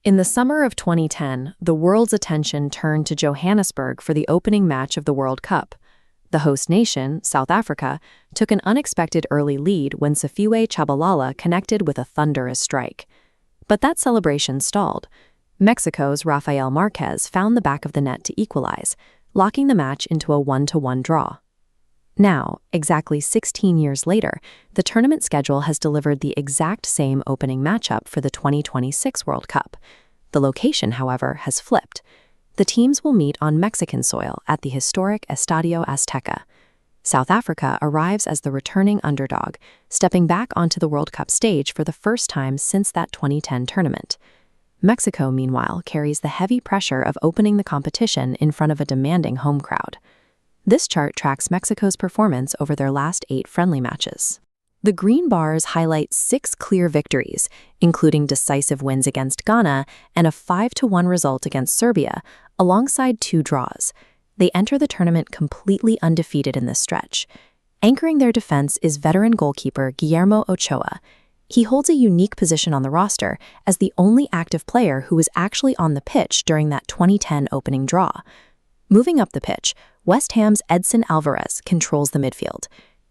In the summer of 2010, the world's attention turned to Johannesburg for the opening match of the World Cup. The host nation, South Africa, took an unexpected early lead when Sifiwe Tshabalala connected with a thunderous strike. But that celebration stalled. Mexico's Rafael Marquez found the back of the net to equalize, locking the match into a 1-1 draw. Now, exactly 16 years later, the tournament schedule has delivered the exact same opening matchup for the 2026 World Cup. The location, however, has flipped. The teams will meet on Mexican soil at the historic Estadio Azteca. South Africa arrives as the returning underdog, stepping back onto the World Cup stage for the first time since that 2010 tournament. Mexico, meanwhile, carries the heavy pressure of opening the competition in front of a demanding home crowd. This chart tracks Mexico's performance over their last 8 friendly matches. The green bars highlight 6 clear victories, including decisive wins against Ghana and a 5-1 result against Serbia, alongside 2 draws. They enter the tournament completely undefeated in this stretch. Anchoring their defense is veteran goalkeeper Guillermo Ochoa. He holds a unique position on the roster as the only active player who was actually on the pitch during that 2010 opening draw. Moving up the pitch, West Ham's Edson Alvarez controls the midfield.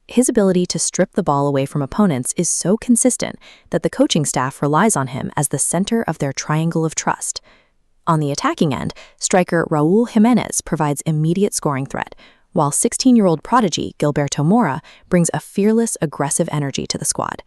His ability to strip the ball away from opponents is so consistent that the coaching staff relies on him as the center of their triangle of trust. On the attacking end, striker Raul Jimenez provides immediate scoring threat, while 16-year-old prodigy Gilberto Mora brings a fearless, aggressive energy to the squad.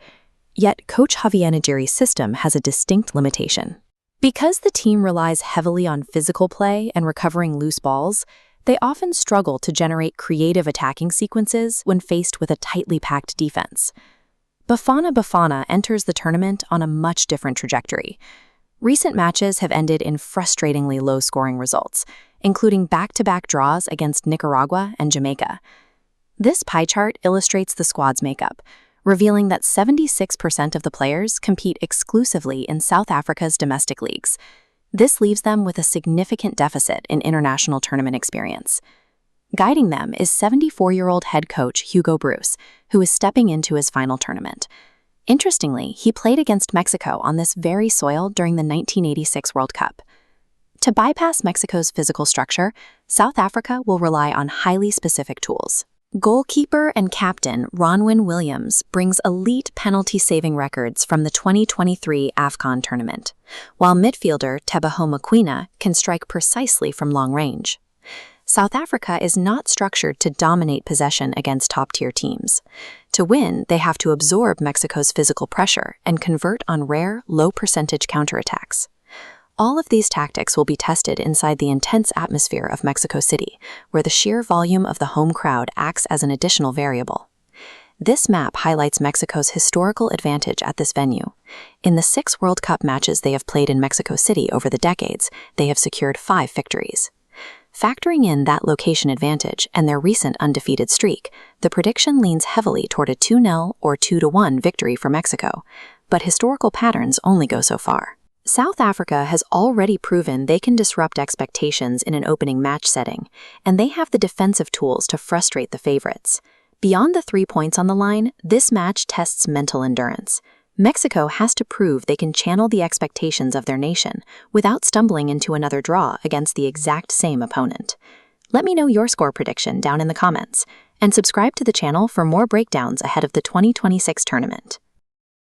Yet, Coach Javier Najeri's system has a distinct limitation. Because the team relies heavily on physical play and recovering loose balls, they often struggle to generate creative attacking sequences when faced with a tightly packed defense. Bafana Bafana enters the tournament on a much different trajectory. Recent matches have ended in frustratingly low-scoring results, including back-to-back draws against Nicaragua and Jamaica. This pie chart illustrates the squad's makeup, revealing that 76% of the players compete exclusively in South Africa's domestic leagues. This leaves them with a significant deficit in international tournament experience. Guiding them is 74-year-old head coach Hugo Bruce, who is stepping into his final tournament. Interestingly, he played against Mexico on this very soil during the 1986 World Cup. To bypass Mexico's physical structure, South Africa will rely on highly specific tools. Goalkeeper and captain Ronwen Williams brings elite penalty-saving records from the 2023 AFCON tournament, while midfielder Teboho Mokoena can strike precisely from long range. South Africa is not structured to dominate possession against top-tier teams. To win, they have to absorb Mexico's physical pressure and convert on rare, low-percentage counterattacks. All of these tactics will be tested inside the intense atmosphere of Mexico City, where the sheer volume of the home crowd acts as an additional variable. This map highlights Mexico's historical advantage at this venue. In the 6 World Cup matches they have played in Mexico City over the decades, they have secured 5 victories. Factoring in that location advantage and their recent undefeated streak, the prediction leans heavily toward a 2-0 or 2-1 victory for Mexico, but historical patterns only go so far. South Africa has already proven they can disrupt expectations in an opening match setting, and they have the defensive tools to frustrate the favorites. Beyond the 3 points on the line, this match tests mental endurance. Mexico has to prove they can channel the expectations of their nation without stumbling into another draw against the exact same opponent. Let me know your score prediction down in the comments, and subscribe to the channel for more breakdowns ahead of the 2026 tournament.